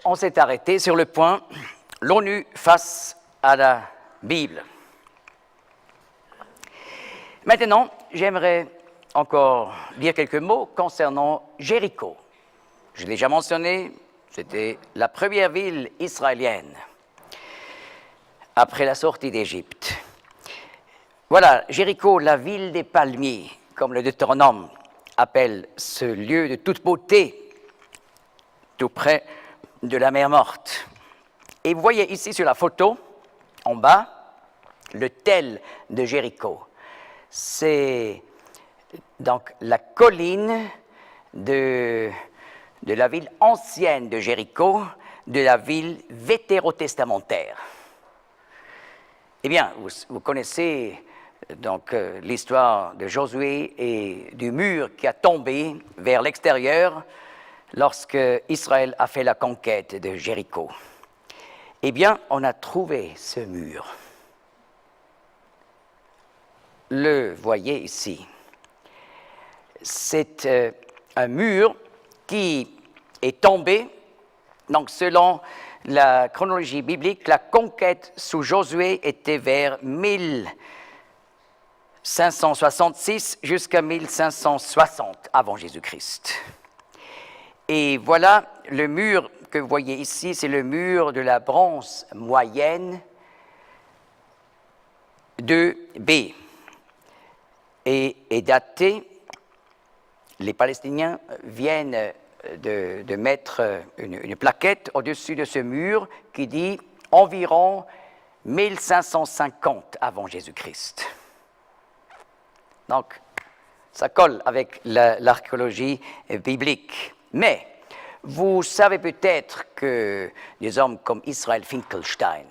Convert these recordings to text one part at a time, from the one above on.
on s'est arrêté sur le point « L'ONU face à la Bible ». Maintenant, j'aimerais encore dire quelques mots concernant Jéricho. Je l'ai déjà mentionné, c'était la première ville israélienne après la sortie d'Égypte. Voilà, Jéricho, la ville des palmiers, comme le Deutéronome appelle ce lieu de toute beauté, tout près de la mer Morte. Et vous voyez ici sur la photo, en bas, le tel de Jéricho. C'est donc la colline de la ville ancienne de Jéricho, de la ville vétérotestamentaire. Eh bien, vous connaissez donc l'histoire de Josué et du mur qui a tombé vers l'extérieur lorsque Israël a fait la conquête de Jéricho. Eh bien, on a trouvé ce mur. Le voyez ici. C'est un mur qui est tombé. Donc, selon la chronologie biblique, la conquête sous Josué était vers 1566 jusqu'à 1560 avant Jésus-Christ. Et voilà le mur que vous voyez ici, c'est le mur de la bronze moyenne 2B. Et est daté, les Palestiniens viennent de mettre une plaquette au-dessus de ce mur qui dit environ 1550 avant Jésus-Christ. Donc, ça colle avec l'archéologie biblique. Mais, vous savez peut-être que des hommes comme Israel Finkelstein,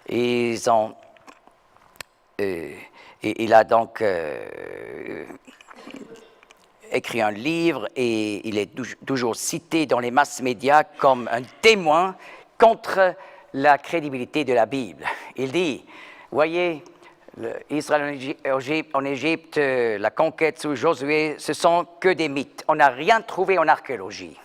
il a donc écrit un livre et il est toujours cité dans les masses médias comme un témoin contre la crédibilité de la Bible. Il dit, voyez, Israël en Égypte, la conquête sous Josué, ce sont que des mythes. On n'a rien trouvé en archéologie.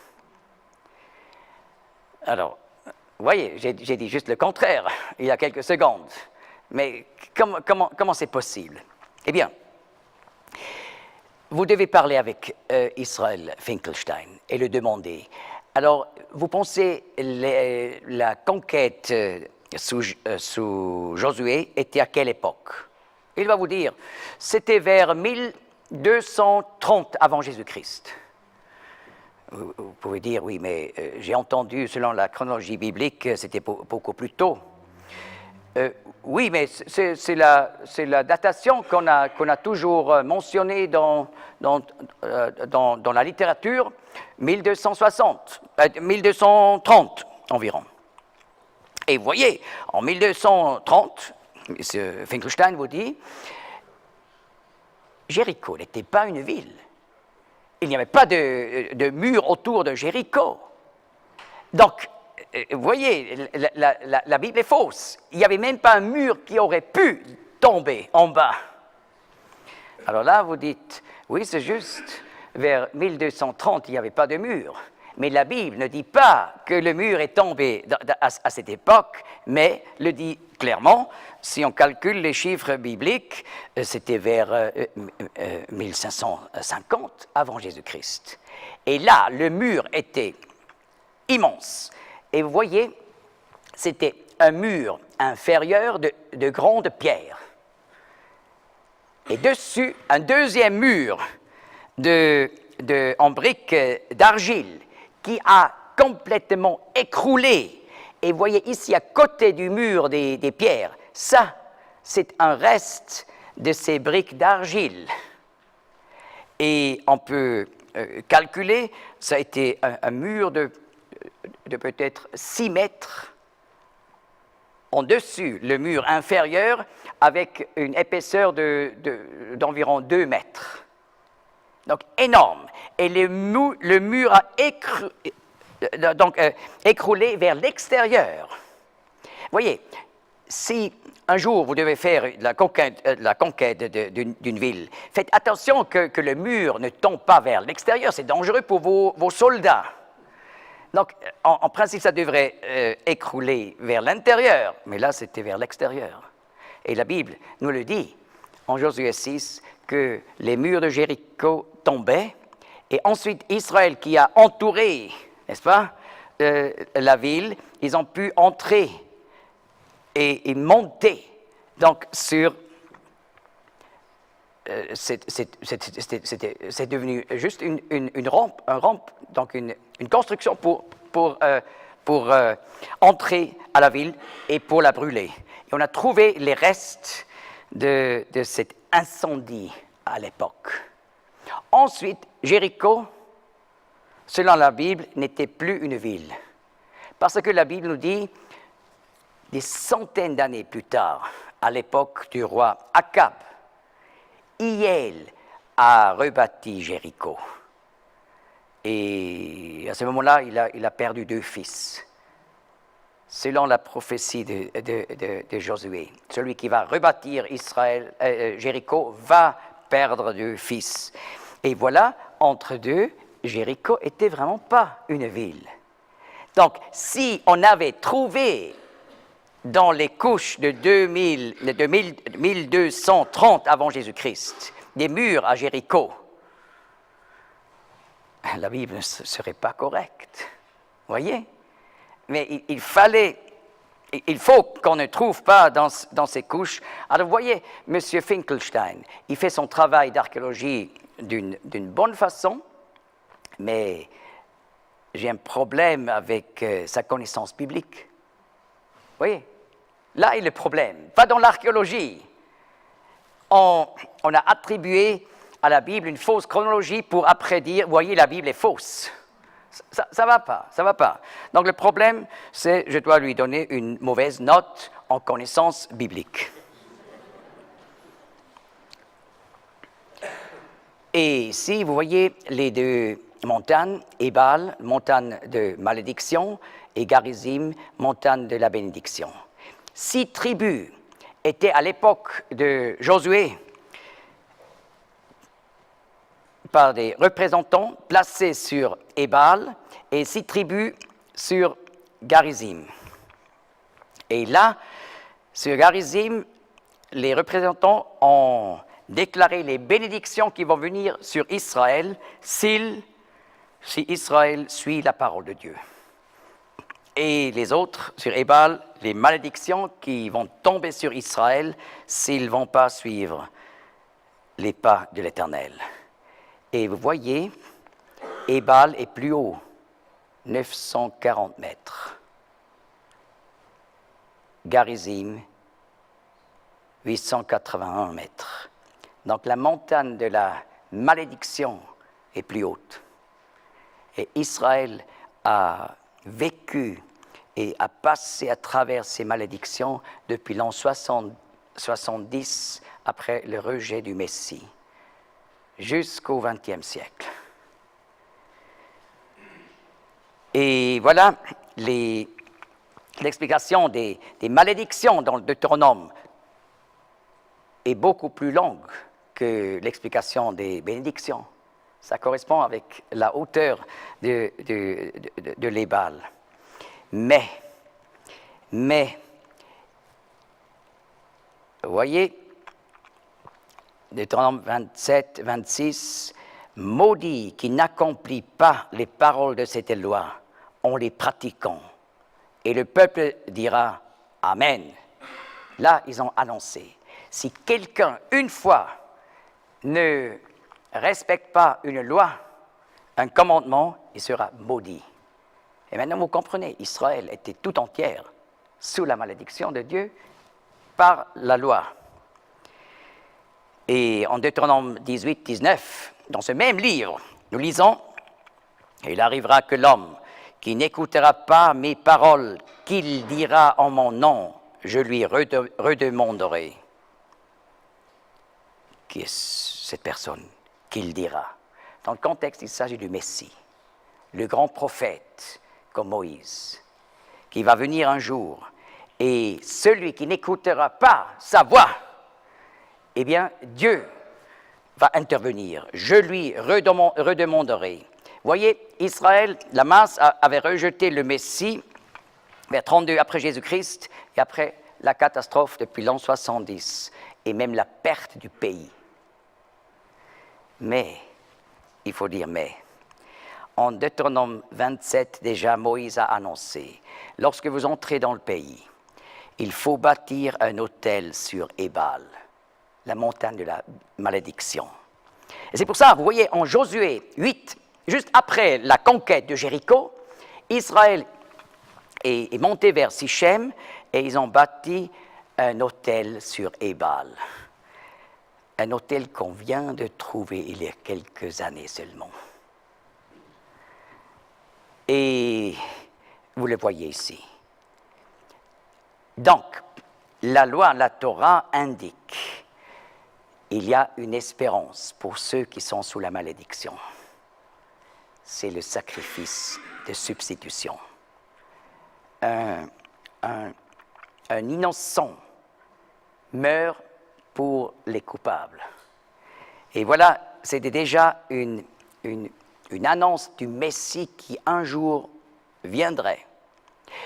Alors, vous voyez, j'ai dit juste le contraire il y a quelques secondes. Mais comment c'est possible? Eh bien, vous devez parler avec Israel Finkelstein et le demander. Alors, vous pensez la conquête sous Josué était à quelle époque? Il va vous dire, c'était vers 1230 avant Jésus-Christ. Vous pouvez dire, oui, mais j'ai entendu, selon la chronologie biblique, c'était beaucoup plus tôt. Oui, mais c'est la datation qu'on a toujours mentionnée dans la littérature, 1230 environ. Et vous voyez, en 1230, M. Finkelstein vous dit, Jéricho n'était pas une ville. Il n'y avait pas de mur autour de Jéricho. Donc, vous voyez, la Bible est fausse. Il n'y avait même pas un mur qui aurait pu tomber en bas. Alors là, vous dites, oui, c'est juste, vers 1230, il n'y avait pas de mur. Mais la Bible ne dit pas que le mur est tombé à cette époque, mais le dit clairement. Si on calcule les chiffres bibliques, c'était vers 1550 avant Jésus-Christ. Et là, le mur était immense. Et vous voyez, c'était un mur inférieur de grandes pierres. Et dessus, un deuxième mur en briques d'argile qui a complètement écroulé. Et vous voyez ici, à côté du mur des pierres, ça, c'est un reste de ces briques d'argile. Et on peut calculer, ça a été un mur de peut-être 6 mètres en dessus, le mur inférieur, avec une épaisseur d'environ 2 mètres. Donc, énorme. Et le mur a écroulé vers l'extérieur. Vous voyez, si un jour vous devez faire la conquête d'une ville, faites attention que le mur ne tombe pas vers l'extérieur, c'est dangereux pour vos soldats. Donc, en principe, ça devrait écrouler vers l'intérieur, mais là, c'était vers l'extérieur. Et la Bible nous le dit, en Josué 6, que les murs de Jéricho tombaient, et ensuite Israël qui a entouré, n'est-ce pas, la ville, ils ont pu entrer et monter donc sur... c'est devenu juste une rampe, donc une construction pour entrer à la ville et pour la brûler. Et on a trouvé les restes de cet incendie à l'époque. Ensuite, Jéricho, selon la Bible, n'était plus une ville. Parce que la Bible nous dit, des centaines d'années plus tard, à l'époque du roi Akab, Hiel a rebâti Jéricho. Et à ce moment-là, il a perdu 2 fils. Selon la prophétie de Josué, celui qui va rebâtir Jéricho va perdre 2 fils. Et voilà, entre deux, Jéricho n'était vraiment pas une ville. Donc, si on avait trouvé dans les couches de 1230 avant Jésus-Christ des murs à Jéricho, la Bible ne serait pas correcte. Voyez? Mais il faut qu'on ne trouve pas dans ces couches. Alors, vous voyez, M. Finkelstein, il fait son travail d'archéologie d'une bonne façon, mais j'ai un problème avec sa connaissance biblique. Vous voyez? Là est le problème. Pas dans l'archéologie. On a attribué à la Bible une fausse chronologie pour après dire, voyez, la Bible est fausse. Ça va pas, ça va pas. Donc le problème, c'est je dois lui donner une mauvaise note en connaissance biblique. Et ici, vous voyez les 2 montagnes, Ébal, montagne de malédiction, et Garizim, montagne de la bénédiction. 6 tribus étaient à l'époque de Josué par des représentants placés sur Ébal et 6 tribus sur Garizim. Et là, sur Garizim, les représentants ont déclaré les bénédictions qui vont venir sur Israël si Israël suit la parole de Dieu. Et les autres, sur Ébal, les malédictions qui vont tomber sur Israël s'ils ne vont pas suivre les pas de l'Éternel. Et vous voyez, Ébal est plus haut, 940 mètres. Garizim, 881 mètres. Donc la montagne de la malédiction est plus haute. Et Israël a vécu et a passé à travers ces malédictions depuis l'an 70 après le rejet du Messie, jusqu'au XXe siècle. Et voilà l'explication des malédictions dans le Deutéronome est beaucoup plus longue que l'explication des bénédictions. Ça correspond avec la hauteur de l'Ébal. Mais, vous voyez, Deutéronome 27, 26, « Maudit qui n'accomplit pas les paroles de cette loi en les pratiquant. » Et le peuple dira « Amen ». Là, ils ont annoncé, si quelqu'un, une fois, ne respecte pas une loi, un commandement, il sera maudit. Et maintenant, vous comprenez, Israël était tout entière sous la malédiction de Dieu par la loi. Et en Deutéronome 18, 19, dans ce même livre, nous lisons « Il arrivera que l'homme qui n'écoutera pas mes paroles, qu'il dira en mon nom, je lui redemanderai. » Qui est cette personne qu'il dira? Dans le contexte, il s'agit du Messie, le grand prophète comme Moïse, qui va venir un jour. Et celui qui n'écoutera pas sa voix, eh bien, Dieu va intervenir. Je lui redemanderai. voyez, Israël, la masse avait rejeté le Messie vers 32 après Jésus-Christ et après la catastrophe depuis l'an 70 et même la perte du pays. Mais, il faut dire mais, en Deutéronome 27, déjà, Moïse a annoncé, lorsque vous entrez dans le pays, il faut bâtir un autel sur Ébal, la montagne de la malédiction. Et c'est pour ça, vous voyez, en Josué 8, juste après la conquête de Jéricho, Israël est monté vers Sichem et ils ont bâti un autel sur Ébal. Un autel qu'on vient de trouver il y a quelques années seulement. Et vous le voyez ici. Donc, la loi, la Torah indique il y a une espérance pour ceux qui sont sous la malédiction. C'est le sacrifice de substitution. Un innocent meurt pour les coupables. Et voilà, c'était déjà une annonce du Messie qui un jour viendrait,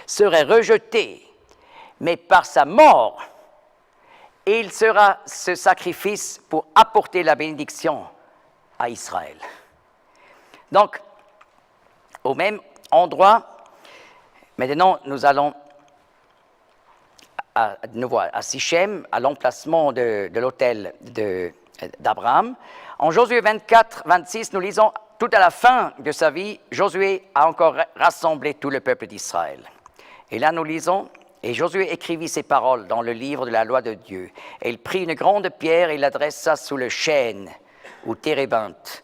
serait rejeté, mais par sa mort, il sera ce sacrifice pour apporter la bénédiction à Israël. Donc, au même endroit, maintenant nous allons à nouveau à Sichem, à l'emplacement de l'autel d'Abraham. En Josué 24, 26, nous lisons, tout à la fin de sa vie, Josué a encore rassemblé tout le peuple d'Israël. Et là nous lisons, et Josué écrivit ces paroles dans le livre de la loi de Dieu. Et il prit une grande pierre et l'adressa sous le chêne, ou térébinthe,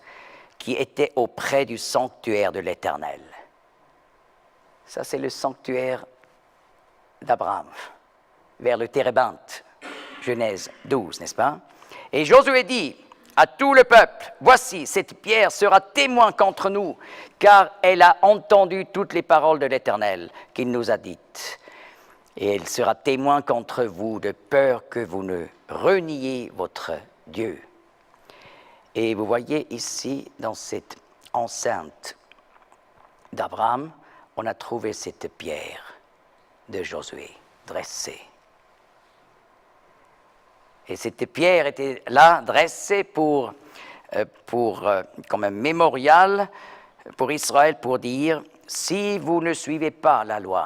qui était auprès du sanctuaire de l'Éternel. Ça, c'est le sanctuaire d'Abraham, vers le térébinthe, Genèse 12, n'est-ce pas? Et Josué dit à tout le peuple, voici, cette pierre sera témoin contre nous, car elle a entendu toutes les paroles de l'Éternel qu'il nous a dites. Et elle sera témoin contre vous, de peur que vous ne reniez votre Dieu. Et vous voyez ici, dans cette enceinte d'Abraham, on a trouvé cette pierre de Josué dressée. Et cette pierre était là, dressée comme un mémorial pour Israël, pour dire, si vous ne suivez pas la loi,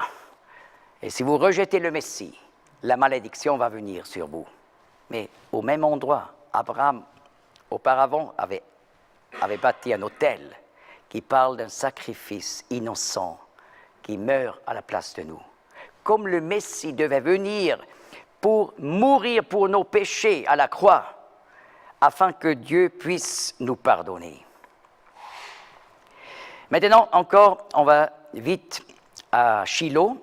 et si vous rejetez le Messie, la malédiction va venir sur vous. Mais au même endroit, Abraham, auparavant, avait bâti un autel qui parle d'un sacrifice innocent qui meurt à la place de nous. Comme le Messie devait venir pour mourir pour nos péchés à la croix, afin que Dieu puisse nous pardonner. Maintenant, encore, on va vite à Silo,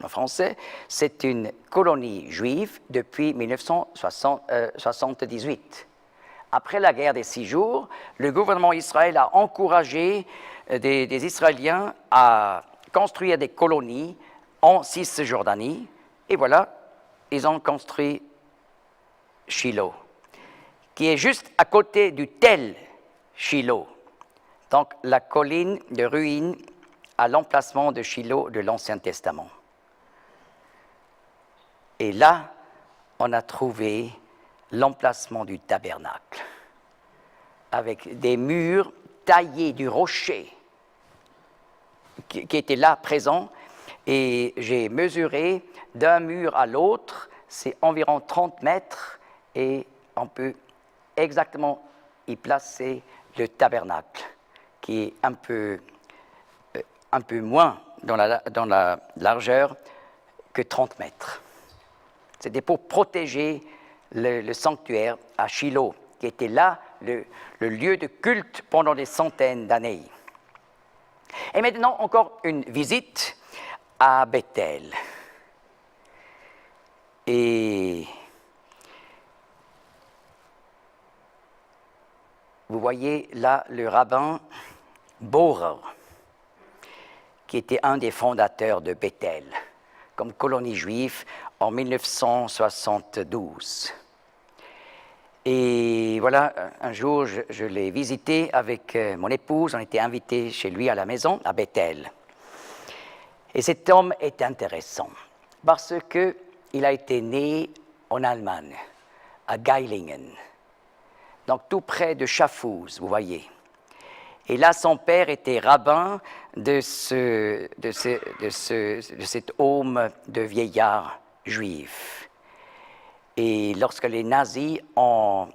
en français, c'est une colonie juive depuis 1978. Après la guerre des 6 jours, le gouvernement d'Israël a encouragé des Israéliens à construire des colonies en Cisjordanie. Et voilà, ils ont construit Shiloh, qui est juste à côté du tel Shiloh, donc la colline de ruines à l'emplacement de Shiloh de l'Ancien Testament. Et là, on a trouvé l'emplacement du tabernacle, avec des murs taillés du rocher qui étaient là présents. Et j'ai mesuré d'un mur à l'autre, c'est environ 30 mètres, et on peut exactement y placer le tabernacle, qui est un peu moins dans la largeur que 30 mètres. C'était pour protéger le sanctuaire à Shiloh, qui était là le lieu de culte pendant des centaines d'années. Et maintenant, encore une visite à Bethel. Et vous voyez là le rabbin Borer, qui était un des fondateurs de Bethel, comme colonie juive en 1972. Et voilà, un jour, je l'ai visité avec mon épouse. On était invités chez lui à la maison, à Bethel. Et cet homme est intéressant parce qu'il a été né en Allemagne, à Geilingen, donc tout près de Schaffhouse, vous voyez. Et là, son père était rabbin de cet homme de vieillards juifs. Et lorsque les nazis ont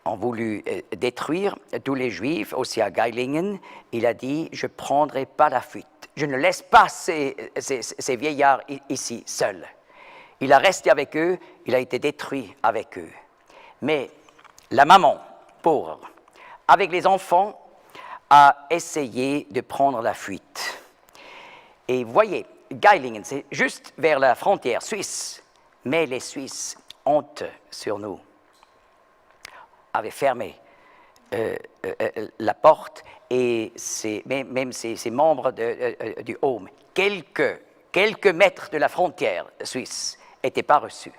voulu détruire tous les juifs, aussi à Geilingen, il a dit « Je ne prendrai pas la fuite. Je ne laisse pas ces vieillards ici seuls. » Il a resté avec eux, il a été détruit avec eux. Mais la maman, pauvre, avec les enfants, a essayé de prendre la fuite. Et vous voyez, Geilingen, c'est juste vers la frontière suisse, mais les Suisses, honte sur nous, avaient fermé la porte et même ces membres du Home, quelques mètres de la frontière suisse, n'étaient pas reçus.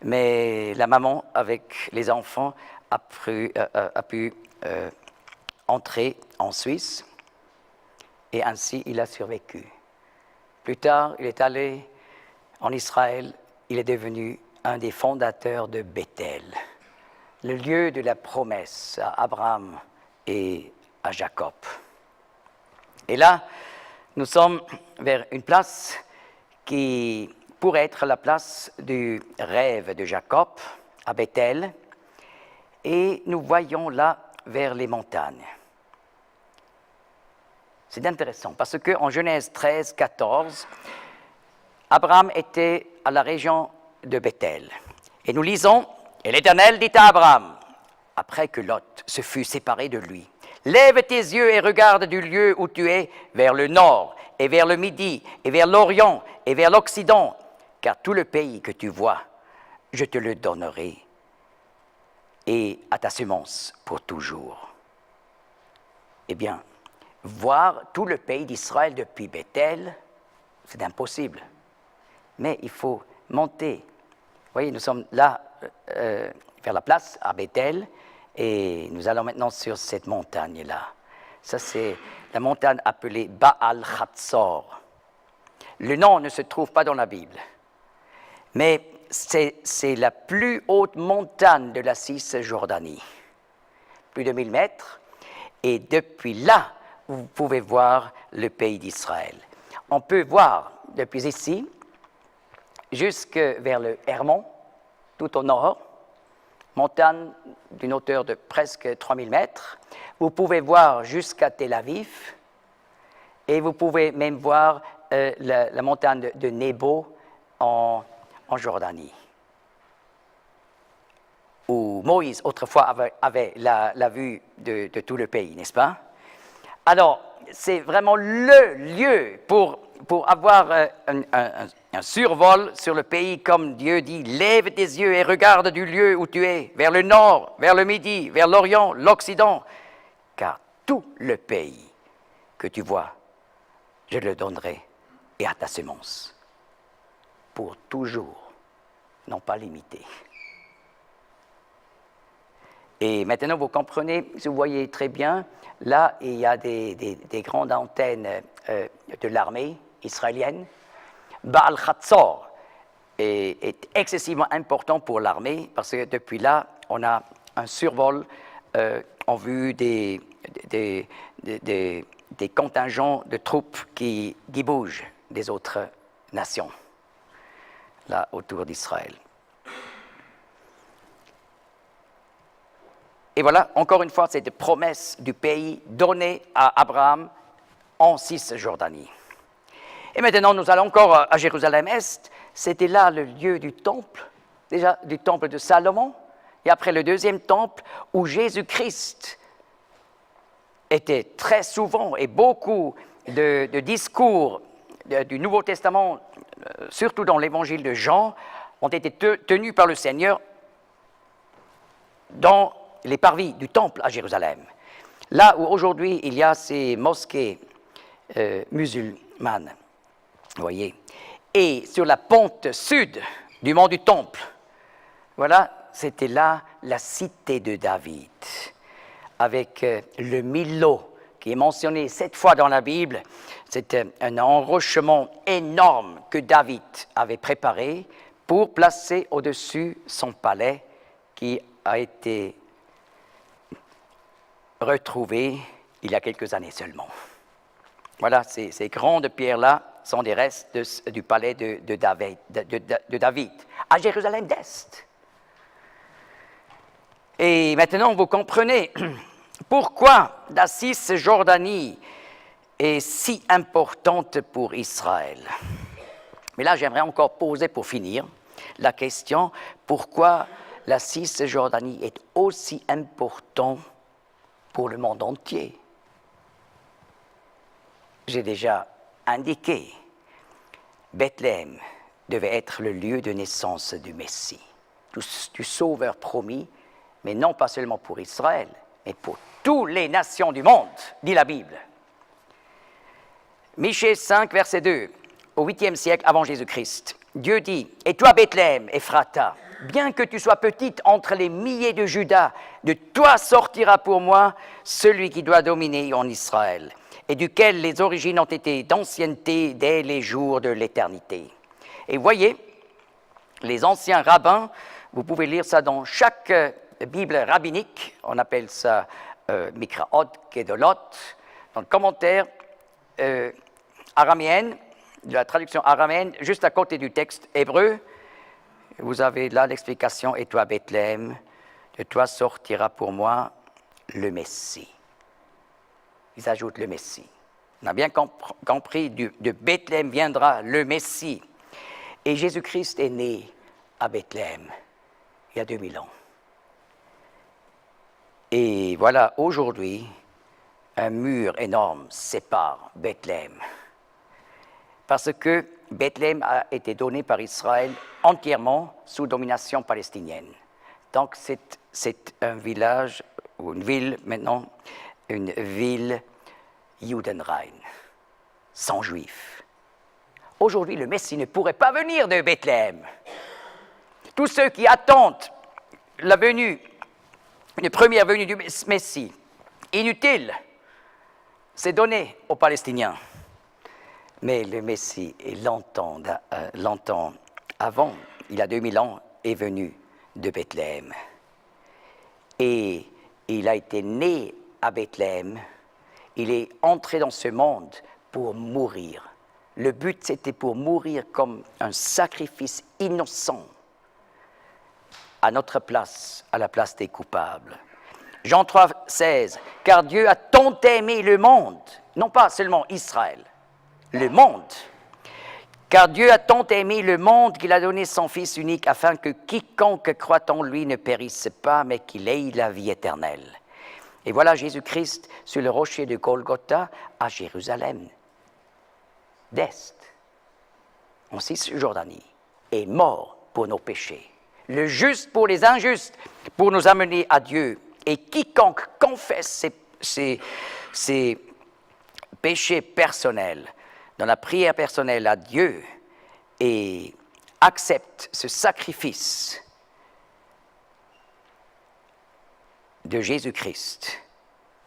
Mais la maman, avec les enfants, a pu entrer en Suisse et ainsi il a survécu. Plus tard, il est allé en Israël, il est devenu un des fondateurs de Bethel, le lieu de la promesse à Abraham et à Jacob. Et là, nous sommes vers une place qui pourrait être la place du rêve de Jacob, à Bethel, et nous voyons là vers les montagnes. C'est intéressant parce qu'en Genèse 13, 14, Abraham était à la région de Bethel. Et nous lisons, « Et l'Éternel dit à Abraham, après que Lot se fut séparé de lui, « Lève tes yeux et regarde du lieu où tu es vers le nord, et vers le midi, et vers l'orient, et vers l'occident, car tout le pays que tu vois, je te le donnerai, et à ta semence pour toujours. » Eh bien, voir tout le pays d'Israël depuis Bethel, c'est impossible. Mais il faut monter. Vous voyez, nous sommes là, vers la place, à Bethel, et nous allons maintenant sur cette montagne-là. Ça, c'est la montagne appelée Baal Hatzor. Le nom ne se trouve pas dans la Bible, mais c'est la plus haute montagne de la Cisjordanie, plus de 1000 mètres, et depuis là, vous pouvez voir le pays d'Israël. On peut voir depuis ici, jusque vers le Hermon, tout au nord, montagne d'une hauteur de presque 3000 mètres. Vous pouvez voir jusqu'à Tel Aviv, et vous pouvez même voir la montagne de Nebo en Jordanie, où Moïse, autrefois, avait la vue de tout le pays, n'est-ce pas? Alors, c'est vraiment le lieu pour avoir un survol sur le pays, comme Dieu dit, « Lève tes yeux et regarde du lieu où tu es, vers le nord, vers le midi, vers l'orient, l'occident, car tout le pays que tu vois, je le donnerai et à ta semence, pour toujours, non pas limité. » Et maintenant, vous comprenez, si vous voyez très bien, là, il y a des grandes antennes de l'armée israélienne. Baal Hatzor est excessivement important pour l'armée parce que depuis là, on a un survol en vue des contingents de troupes qui bougent des autres nations, là, autour d'Israël. Et voilà, encore une fois, cette promesse du pays donné à Abraham en Cisjordanie. Et maintenant, nous allons encore à Jérusalem-Est. C'était là le lieu du temple, déjà du temple de Salomon, et après le deuxième temple où Jésus-Christ était très souvent, et beaucoup de discours du Nouveau Testament, surtout dans l'évangile de Jean, ont été tenus par le Seigneur dans les parvis du temple à Jérusalem. Là où aujourd'hui il y a ces mosquées musulmanes, vous voyez. Et sur la pente sud du mont du Temple. Voilà, c'était là la cité de David, avec le Millo, qui est mentionné 7 fois dans la Bible. C'était un enrochement énorme que David avait préparé pour placer au-dessus son palais, qui a été retrouvé il y a quelques années seulement. Voilà, ces grandes pierres-là sont des restes du palais de David, à Jérusalem d'Est. Et maintenant, vous comprenez pourquoi la Cisjordanie est si importante pour Israël. Mais là, j'aimerais encore poser, pour finir, la question, pourquoi la Cisjordanie est aussi importante pour le monde entier. J'ai déjà indiqué, Bethléem devait être le lieu de naissance du Messie, du Sauveur promis, mais non pas seulement pour Israël, mais pour toutes les nations du monde, dit la Bible. Michée 5, verset 2, au 8e siècle avant Jésus-Christ, Dieu dit, « Et toi, Bethléem, Ephrata, bien que tu sois petite entre les milliers de Juda, de toi sortira pour moi celui qui doit dominer en Israël, et duquel les origines ont été d'ancienneté dès les jours de l'éternité. » Et voyez, les anciens rabbins, vous pouvez lire ça dans chaque Bible rabbinique, on appelle ça Mikraot, Kedolot, dans le commentaire araméenne, de la traduction araméenne, juste à côté du texte hébreu, vous avez là l'explication, « Et toi, Bethléem, de toi sortira pour moi le Messie. » Ils ajoutent le Messie. On a bien compris, de Bethléem viendra le Messie. Et Jésus-Christ est né à Bethléem, il y a 2000 ans. Et voilà, aujourd'hui, un mur énorme sépare Bethléem. Parce que Bethléem a été donné par Israël entièrement sous domination palestinienne. Donc c'est un village, ou une ville maintenant, une ville Judenrein, sans juifs. Aujourd'hui, le Messie ne pourrait pas venir de Bethléem. Tous ceux qui attendent la venue, une première venue du Messie, inutile, c'est donné aux Palestiniens. Mais le Messie est longtemps avant, il y a 2000 ans, est venu de Bethléem. Et il a été né à Bethléem. Il est entré dans ce monde pour mourir. Le but, c'était pour mourir comme un sacrifice innocent à notre place, à la place des coupables. Jean 3, 16, « Car Dieu a tant aimé le monde, non pas seulement Israël, le monde. Car Dieu a tant aimé le monde qu'il a donné son Fils unique afin que quiconque croit en lui ne périsse pas, mais qu'il ait la vie éternelle. » Et voilà Jésus-Christ sur le rocher de Golgotha à Jérusalem, d'Est, en Cisjordanie, est mort pour nos péchés. Le juste pour les injustes, pour nous amener à Dieu. Et quiconque confesse ses péchés personnels, dans la prière personnelle à Dieu, et accepte ce sacrifice de Jésus-Christ,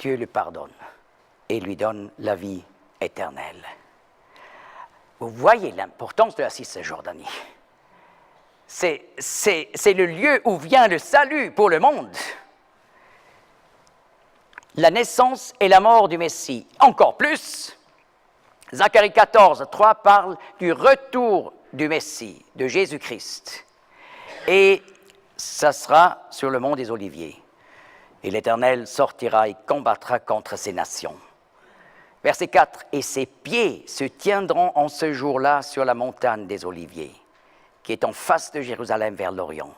Dieu le pardonne et lui donne la vie éternelle. Vous voyez l'importance de la Cisjordanie. C'est le lieu où vient le salut pour le monde. La naissance et la mort du Messie. Encore plus, Zacharie 14, 3 parle du retour du Messie, de Jésus-Christ. Et ça sera sur le mont des Oliviers. Et l'Éternel sortira et combattra contre ces nations. Verset 4, « Et ses pieds se tiendront en ce jour-là sur la montagne des Oliviers, qui est en face de Jérusalem vers l'Orient. »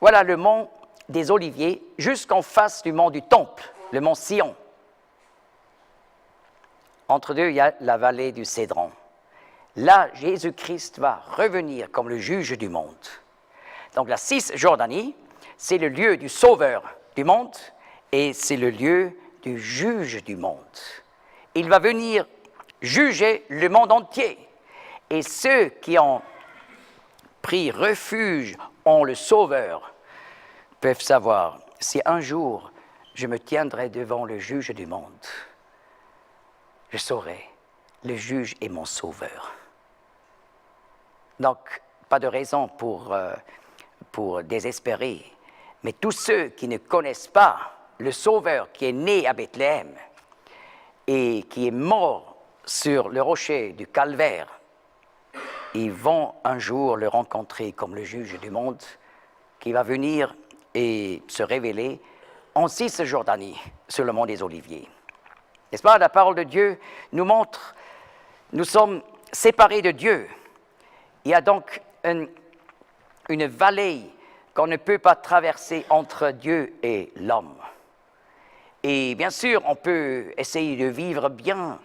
Voilà le mont des Oliviers, jusqu'en face du mont du Temple, le mont Sion. Entre deux, il y a la vallée du Cédron. Là, Jésus-Christ va revenir comme le juge du monde. Donc la Cisjordanie, c'est le lieu du sauveur du monde et c'est le lieu du juge du monde. Il va venir juger le monde entier. Et ceux qui ont pris refuge en le Sauveur peuvent savoir si un jour je me tiendrai devant le juge du monde. Je saurai, le juge est mon Sauveur. Donc, pas de raison pour désespérer, mais tous ceux qui ne connaissent pas le Sauveur qui est né à Bethléem et qui est mort sur le rocher du Calvaire, ils vont un jour le rencontrer comme le juge du monde qui va venir et se révéler en Cisjordanie sur le mont des Oliviers. N'est-ce pas? La parole de Dieu nous montre, nous sommes séparés de Dieu. Il y a donc une vallée qu'on ne peut pas traverser entre Dieu et l'homme. Et bien sûr, on peut essayer de vivre bien,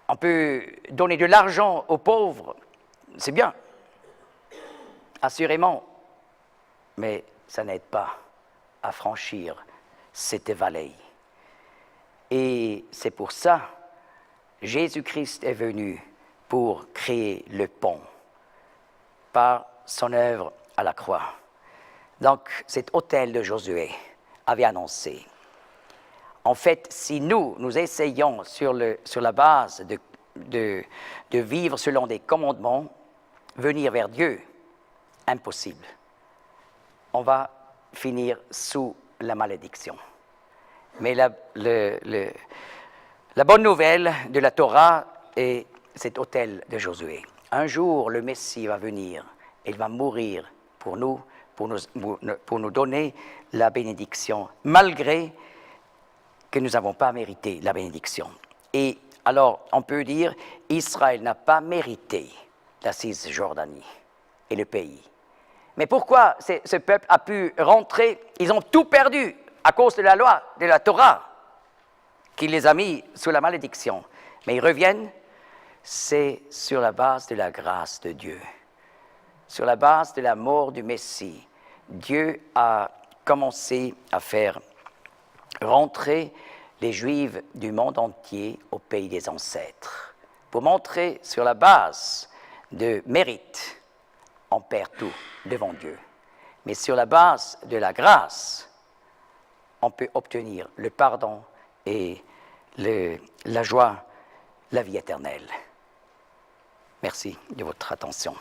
on peut donner de l'argent aux pauvres, c'est bien, assurément, mais ça n'aide pas à franchir cette vallée. Et c'est pour ça que Jésus-Christ est venu pour créer le pont par son œuvre à la croix. Donc, cet autel de Josué avait annoncé. En fait, si nous essayons sur la base de vivre selon des commandements, venir vers Dieu, impossible. On va finir sous la malédiction. Mais la bonne nouvelle de la Torah est cet autel de Josué. Un jour, le Messie va venir, et il va mourir pour nous donner la bénédiction, malgré que nous n'avons pas mérité la bénédiction. Et alors, on peut dire, Israël n'a pas mérité la Cisjordanie et le pays. Mais pourquoi ce peuple a pu rentrer? Ils ont tout perdu à cause de la loi, de la Torah, qui les a mis sous la malédiction. Mais ils reviennent, c'est sur la base de la grâce de Dieu, sur la base de la mort du Messie. Dieu a commencé à faire rentrer les Juifs du monde entier au pays des ancêtres, pour montrer sur la base de mérite, on perd tout devant Dieu. Mais sur la base de la grâce, on peut obtenir le pardon et la joie, la vie éternelle. Merci de votre attention.